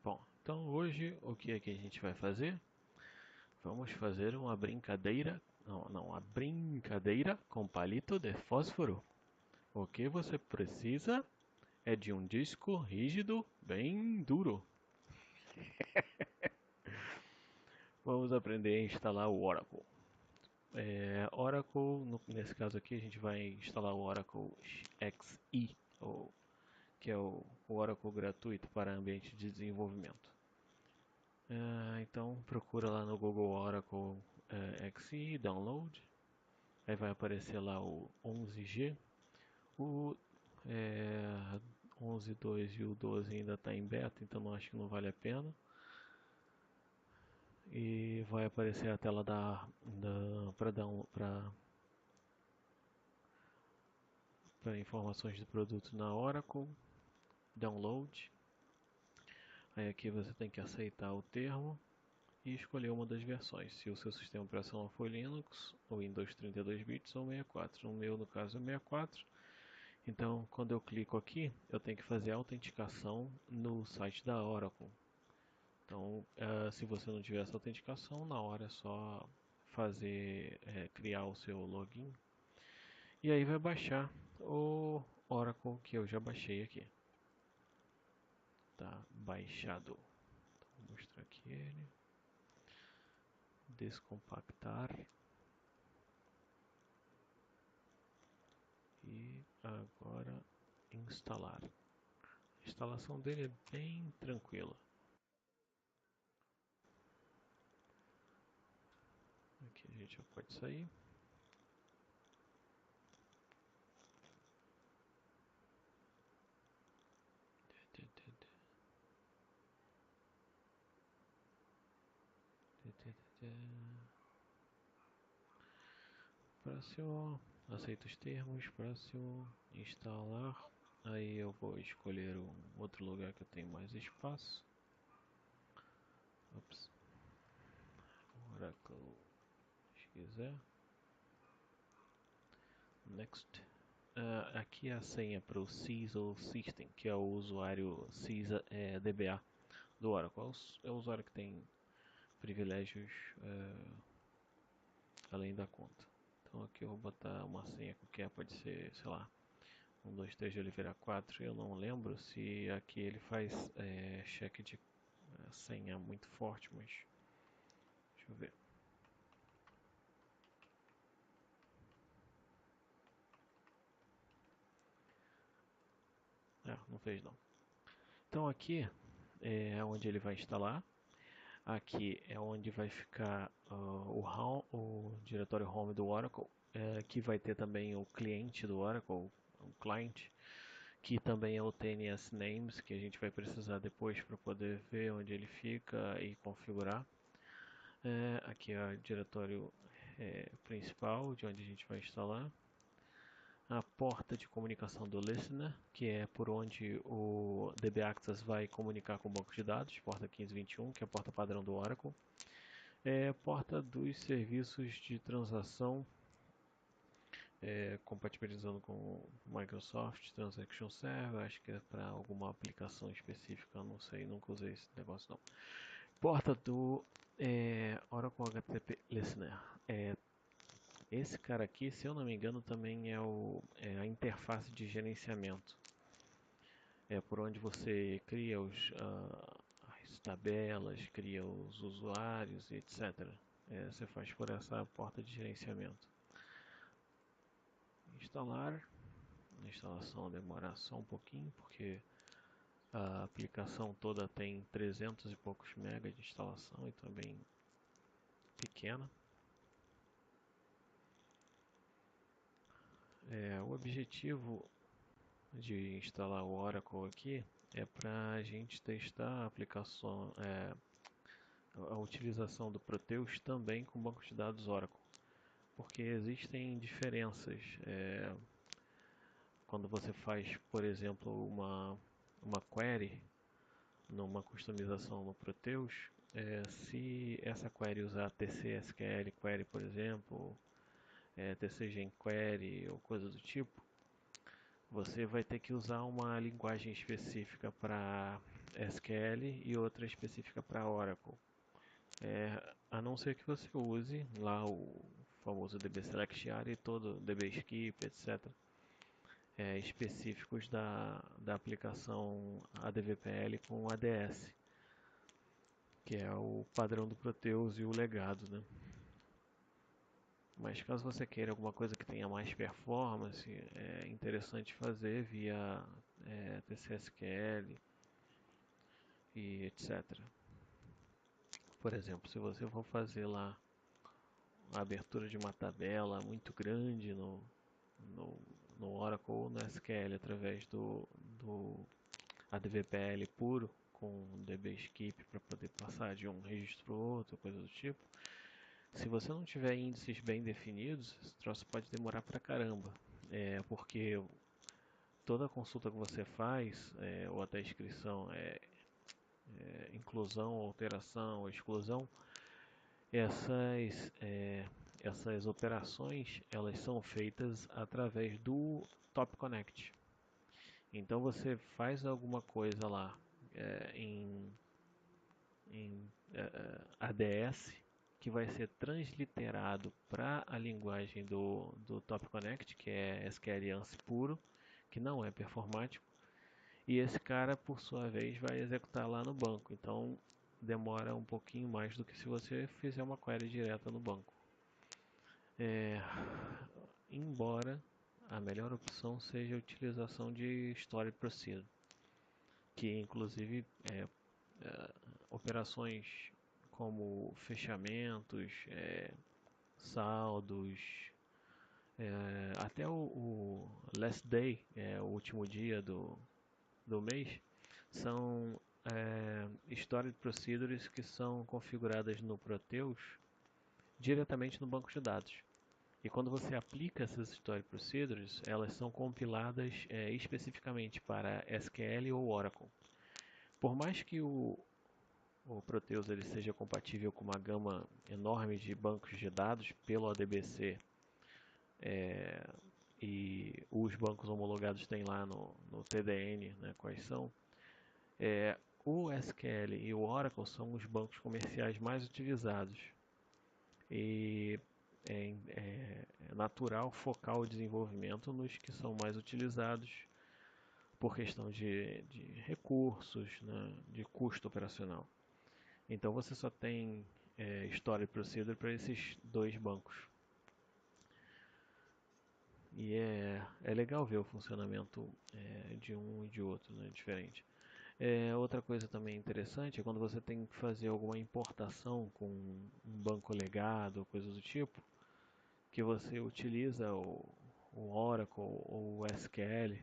Bom, então hoje o que é que a gente vai fazer? Vamos fazer uma brincadeira, não, uma brincadeira com palito de fósforo. O que você precisa é de um disco rígido bem duro. Vamos aprender a instalar o Oracle. Oracle, nesse caso aqui, a gente vai instalar o Oracle XE, que é o Oracle gratuito para ambiente de desenvolvimento. Então procura lá no Google Oracle XE, download. Aí vai aparecer lá o 11G. O 11.2 e o 12 ainda está em beta, então não acho que não vale a pena. E vai aparecer a tela para informações do produto na Oracle, download. Aí aqui você tem que aceitar o termo e escolher uma das versões. Se o seu sistema operacional for Linux, ou Windows 32 bits ou 64. O meu, no caso, é 64. Então, quando eu clico aqui, eu tenho que fazer a autenticação no site da Oracle. Então, se você não tiver essa autenticação, na hora é só criar o seu login. E aí vai baixar o Oracle que eu já baixei aqui. Tá baixado. Então, vou mostrar aqui ele. Descompactar. E agora instalar. A instalação dele é bem tranquila. Aqui a gente já pode sair. Próximo, aceita os termos, próximo, instalar. Aí eu vou escolher um outro lugar que eu tenho mais espaço. Ops. Oracle, se quiser. Next. Aqui é a senha para o CISO System, que é o usuário CISA DBA do Oracle. É o usuário que tem privilégios além da conta. Então aqui eu vou botar uma senha qualquer, pode ser, sei lá, 1, 2, 3 de Oliveira 4. Eu não lembro se aqui ele faz cheque de senha muito forte, mas deixa eu ver. Não fez não. Então aqui é onde ele vai instalar. Aqui é onde vai ficar o diretório home do Oracle, que vai ter também o cliente do Oracle, o client, que também é o TNS Names, que a gente vai precisar depois para poder ver onde ele fica e configurar. Aqui é o diretório principal, de onde a gente vai instalar. A porta de comunicação do Listener, que é por onde o DB Access vai comunicar com o banco de dados, porta 1521, que é a porta padrão do Oracle. Porta dos serviços de transação, compatibilizando com o Microsoft Transaction Server, acho que é para alguma aplicação específica, não sei, nunca usei esse negócio não. Porta do Oracle HTTP Listener. Esse cara aqui, se eu não me engano, também é a interface de gerenciamento. É por onde você cria as tabelas, cria os usuários, etc. Você faz por essa porta de gerenciamento. Instalar. A instalação demora só um pouquinho, porque a aplicação toda tem 300 e poucos megas de instalação, então é bem pequena. O objetivo de instalar o Oracle aqui é para a gente testar a aplicação, a utilização do Proteus também com banco de dados Oracle, porque existem diferenças quando você faz, por exemplo, uma query numa customização no Proteus. Se essa query usar TC/SQL Query, por exemplo, TC Query ou coisa do tipo, você vai ter que usar uma linguagem específica para SQL e outra específica para Oracle. A não ser que você use lá o famoso DB Select Area e todo DB Skip, etc. Específicos da aplicação ADVPL com ADS, que é o padrão do Proteus e o legado, né? Mas caso você queira alguma coisa que tenha mais performance, é interessante fazer via TCSQL e etc. Por exemplo, se você for fazer lá a abertura de uma tabela muito grande no, no Oracle ou no SQL através do ADVPL puro, com DB-skip para poder passar de um registro para outro, coisa do tipo. Se você não tiver índices bem definidos, esse troço pode demorar pra caramba. Porque toda consulta que você faz, ou até inscrição, inclusão, alteração, exclusão, essas, essas operações elas são feitas através do Top Connect. Então você faz alguma coisa lá em ADS que vai ser transliterado para a linguagem do Top Connect, que é SQL ANSI puro, que não é performático, e esse cara, por sua vez, vai executar lá no banco. Então demora um pouquinho mais do que se você fizer uma query direta no banco. Embora a melhor opção seja a utilização de Story Procedure, que inclusive operações como fechamentos, saldos, até o last day, o último dia do mês, são stored procedures que são configuradas no Proteus diretamente no banco de dados. E quando você aplica essas stored procedures, elas são compiladas especificamente para SQL ou Oracle. Por mais que o Proteus ele seja compatível com uma gama enorme de bancos de dados pelo ODBC, e os bancos homologados têm lá no TDN, né, quais são. O SQL e o Oracle são os bancos comerciais mais utilizados. E é natural focar o desenvolvimento nos que são mais utilizados por questão de recursos, né, de custo operacional. Então você só tem Story Procedure para esses dois bancos. E é legal ver o funcionamento de um e de outro, né, diferente. Outra coisa também interessante é quando você tem que fazer alguma importação com um banco legado, coisas do tipo, que você utiliza o Oracle ou o SQL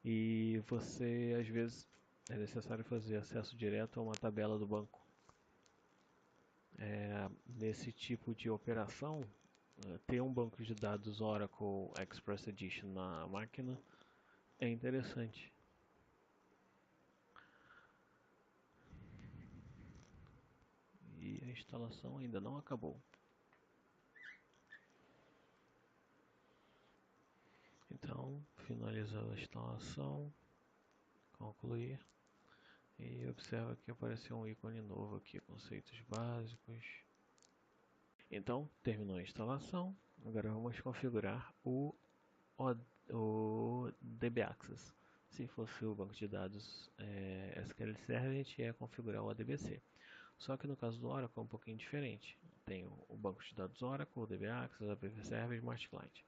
e você às vezes é necessário fazer acesso direto a uma tabela do banco. Nesse tipo de operação, ter um banco de dados Oracle Express Edition na máquina é interessante. E a instalação ainda não acabou. Então, finalizando a instalação, concluir. E observa que apareceu um ícone novo aqui, conceitos básicos. Então, terminou a instalação. Agora vamos configurar o DB Access. Se fosse o banco de dados SQL Server, a gente ia configurar o ADBC. Só que no caso do Oracle é um pouquinho diferente. Tem o banco de dados Oracle, o DB Access, a APV Server e Smart Client.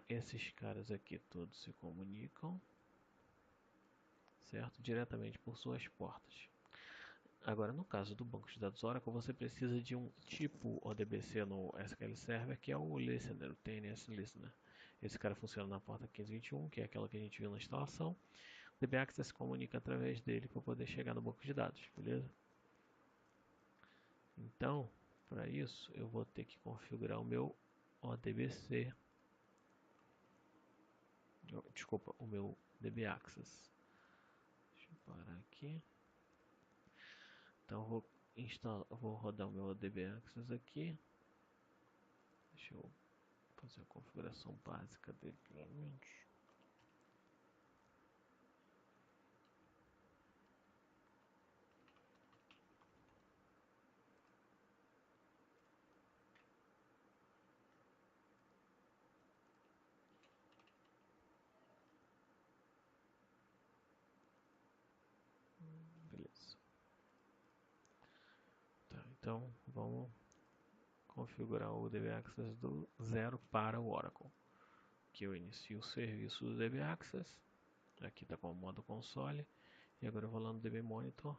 Esses caras aqui todos se comunicam, certo? Diretamente por suas portas. Agora, no caso do banco de dados Oracle, você precisa de um tipo ODBC no SQL Server, que é o Listener, o TNS Listener. Esse cara funciona na porta 1521, que é aquela que a gente viu na instalação. O DB Access comunica através dele para poder chegar no banco de dados, beleza? Então, para isso, eu vou ter que configurar o meu ODBC. Desculpa, o meu DB Access. Deixa eu parar aqui. Então, vou rodar o meu DB Access aqui. Deixa eu fazer a configuração básica dele primeiramente. Beleza. Tá, então vamos configurar o DB Access do zero para o Oracle. Que eu inicio o serviço do DB Access. Aqui está com o modo console. E agora eu vou lá no DB Monitor,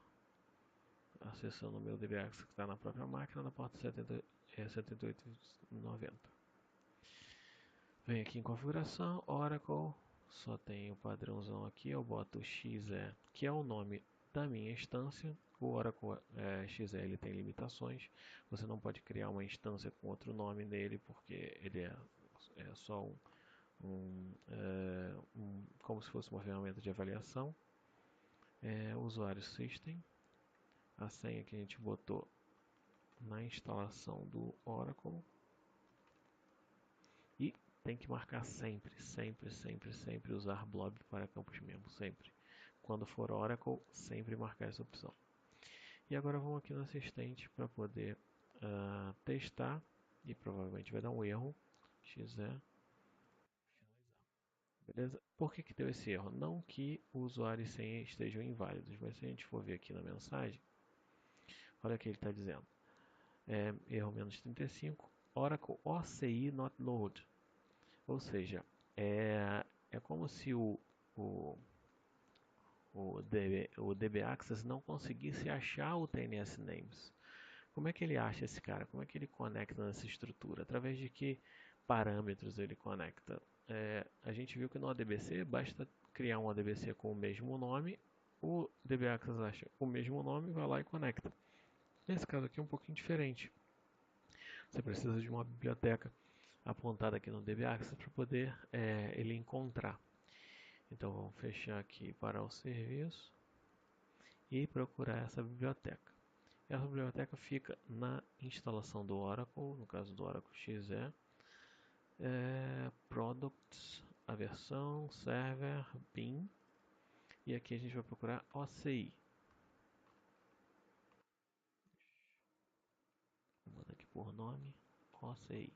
acessando o meu DB Access que está na própria máquina, na porta 7890. Venho aqui em configuração, Oracle, só tem o padrãozão aqui, eu boto XE, que é o nome da minha instância. O Oracle XE ele tem limitações, você não pode criar uma instância com outro nome nele, porque ele é só como se fosse uma ferramenta de avaliação. Usuário System, a senha que a gente botou na instalação do Oracle. E tem que marcar sempre, sempre, sempre, sempre usar blob para campus member, sempre. Quando for Oracle, sempre marcar essa opção. E agora vamos aqui no assistente para poder testar, e provavelmente vai dar um erro, XE, beleza? Por que deu esse erro? Não que o usuário e senha estejam inválidos, mas se a gente for ver aqui na mensagem, olha o que ele está dizendo. Erro menos 35, Oracle OCI not load. Ou seja, é como se o DB Access não conseguisse achar o TNS Names. Como é que ele acha esse cara? Como é que ele conecta nessa estrutura? Através de que parâmetros ele conecta? A gente viu que no ADBC basta criar um ADBC com o mesmo nome, o DB Access acha o mesmo nome, vai lá e conecta. Nesse caso aqui é um pouquinho diferente. Você precisa de uma biblioteca apontada aqui no DB Access para poder ele encontrar. Então vamos fechar aqui para o serviço e procurar essa biblioteca. Essa biblioteca fica na instalação do Oracle, no caso do Oracle XE, Products, a versão, Server, bin, e aqui a gente vai procurar OCI. Vou botar aqui por nome, OCI.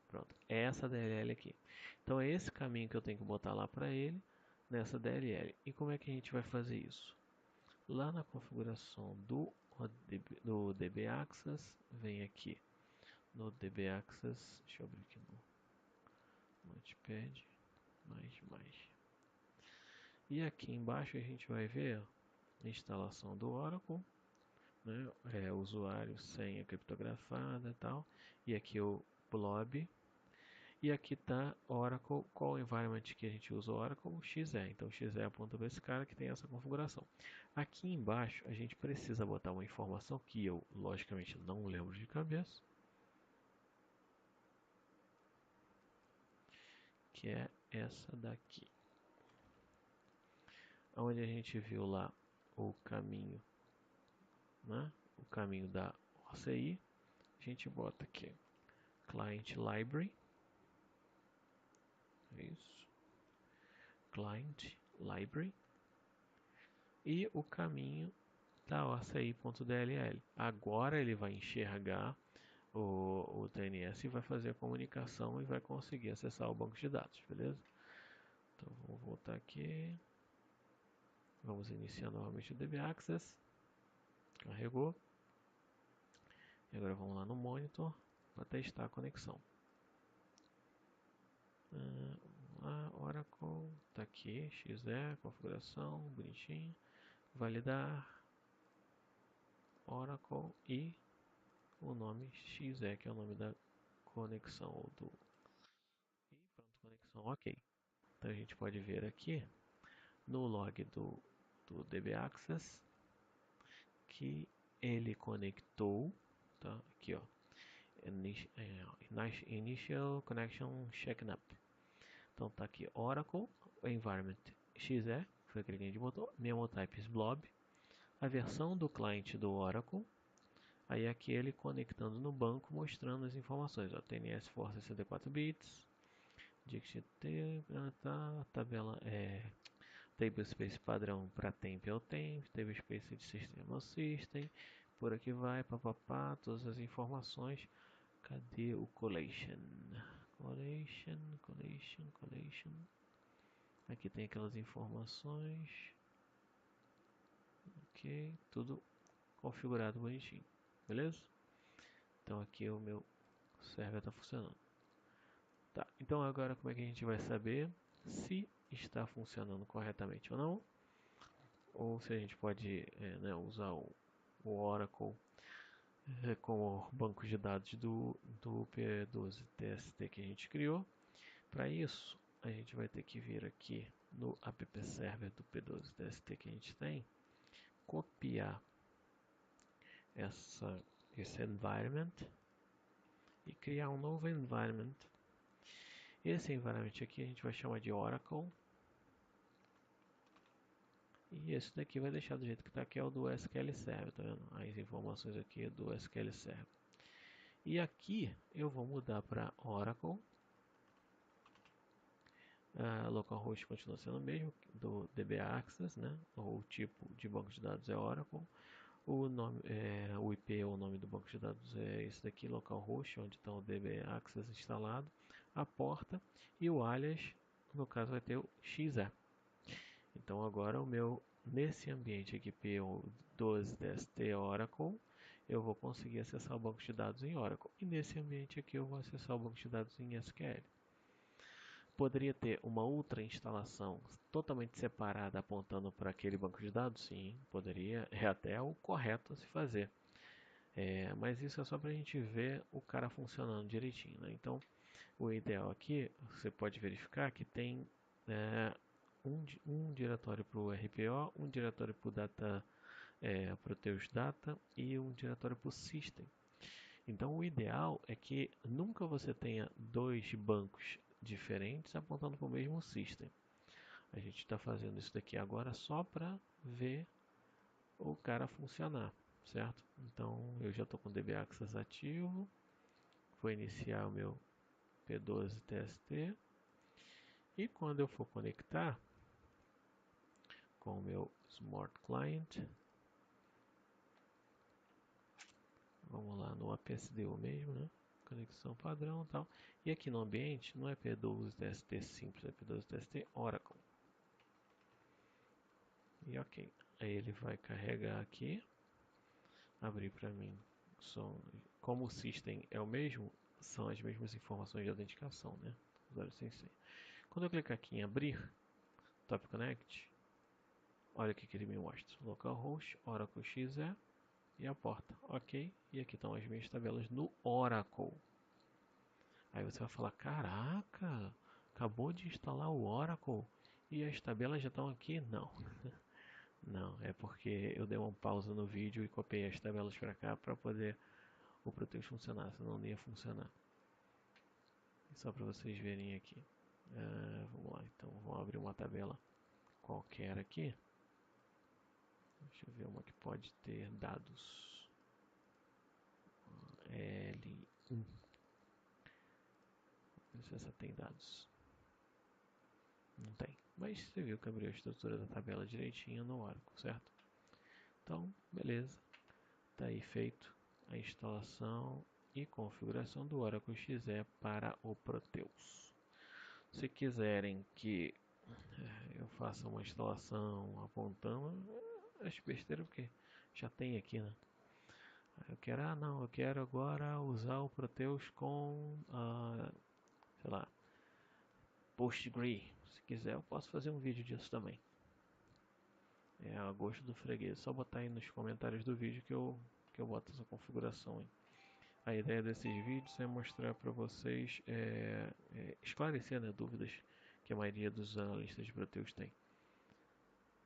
Pronto, é essa DLL aqui. Então é esse caminho que eu tenho que botar lá para ele, nessa DLL. E como é que a gente vai fazer isso? Lá na configuração do DB Access, vem aqui no DB Access, deixa eu abrir aqui no Notepad, mais. E aqui embaixo a gente vai ver a instalação do Oracle, né? Usuário, senha criptografada e tal. E aqui o blob. E aqui está Oracle, qual environment que a gente usa o Oracle? XE. Então XE aponta para esse cara que tem essa configuração. Aqui embaixo a gente precisa botar uma informação que eu, logicamente, não lembro de cabeça. Que é essa daqui. Onde a gente viu lá o caminho, né? O caminho da OCI. A gente bota aqui Client Library. Isso. Client Library. E o caminho da OCI.dll. Agora ele vai enxergar o TNS e vai fazer a comunicação e vai conseguir acessar o banco de dados, beleza? Então vamos voltar aqui. Vamos iniciar novamente o DB Access. Carregou. E agora vamos lá no monitor para testar a conexão. Oracle, tá aqui, XE, configuração, bonitinho. Validar Oracle e o nome XE, que é o nome da conexão ou do. E pronto, conexão ok. Então a gente pode ver aqui no log do DB Access que ele conectou, tá? Aqui ó, Initial Connection Checking Up. Então tá aqui Oracle, Environment XE, foi aquele que a gente botou, MemoTypes Blob, a versão do cliente do Oracle, aí aqui ele conectando no banco, mostrando as informações, ó, TNS for 64 bits, DXT, tabela tablespace padrão para temp é o temp, tablespace de sistema ao system, por aqui vai, papapá, todas as informações. Cadê o collation? Collation. Aqui tem aquelas informações. Ok. Ok, tudo configurado bonitinho, beleza? Então aqui o meu server está funcionando. Tá, então agora como é que a gente vai saber se está funcionando corretamente ou não? Ou se a gente pode né, usar o Oracle como banco de dados do P12TST que a gente criou. Para isso, a gente vai ter que vir aqui no app server do P12TST que a gente tem, copiar esse environment e criar um novo environment. Esse environment aqui a gente vai chamar de Oracle. E esse daqui vai deixar do jeito que está aqui, é o do SQL Server, tá vendo? As informações aqui do SQL Server. E aqui eu vou mudar para Oracle. Localhost continua sendo o mesmo, do DB Access, né? O tipo de banco de dados é Oracle. O nome, o IP, o nome do banco de dados é esse daqui, localhost, onde está o DB Access instalado. A porta e o alias, no caso vai ter o XE. Então agora nesse ambiente aqui P12DST Oracle, eu vou conseguir acessar o banco de dados em Oracle. E nesse ambiente aqui eu vou acessar o banco de dados em SQL. Poderia ter uma outra instalação totalmente separada apontando para aquele banco de dados? Sim, poderia. É até o correto a se fazer. Mas isso é só para a gente ver o cara funcionando direitinho, né? Então, o ideal aqui, você pode verificar que tem um diretório para o RPO, um diretório para o Data, Proteus Data e um diretório para o System. Então, o ideal é que nunca você tenha dois bancos diferentes apontando para o mesmo System. A gente está fazendo isso daqui agora só para ver o cara funcionar, certo? Então, eu já estou com o DB Access ativo. Vou iniciar o meu P12TST. E quando eu for conectar com o meu Smart Client, vamos lá no APSDU mesmo, né? Conexão padrão e tal. E aqui no ambiente não é P12TST simples, é P12TST Oracle. E ok. Aí ele vai carregar aqui, abrir para mim. Como o system é o mesmo, são as mesmas informações de autenticação, né? Usuário sem senha. Quando eu clicar aqui em abrir, Top Connect, olha o que ele me mostra. Localhost, Oracle XE e a porta. Ok. E aqui estão as minhas tabelas no Oracle. Aí você vai falar, caraca, acabou de instalar o Oracle e as tabelas já estão aqui? Não. Não, é porque eu dei uma pausa no vídeo e copiei as tabelas para cá para poder o Proteus funcionar, senão não ia funcionar. Só para vocês verem aqui. Vamos lá, então vamos abrir uma tabela qualquer aqui. Deixa eu ver uma que pode ter dados. L1. Vamos ver se essa tem dados. Não tem. Mas você viu que abriu a estrutura da tabela direitinho no Oracle, certo? Então, beleza. Está aí feito a instalação e configuração do Oracle XE para o Proteus. Se quiserem que eu faça uma instalação apontando, acho besteira porque já tem aqui, né? Eu quero, não, eu quero agora usar o Proteus com, sei lá, Postgre. Se quiser, eu posso fazer um vídeo disso também. É a gosto do freguês. Só botar aí nos comentários do vídeo que eu boto essa configuração aí. A ideia desses vídeos é mostrar para vocês, esclarecer, né, dúvidas que a maioria dos analistas de Proteus tem.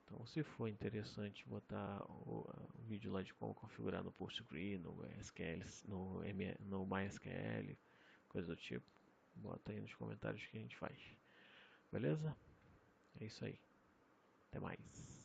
Então, se for interessante botar o vídeo lá de como configurar no Postgre, no SQL, no MySQL, coisa do tipo, bota aí nos comentários que a gente faz. Beleza? É isso aí. Até mais.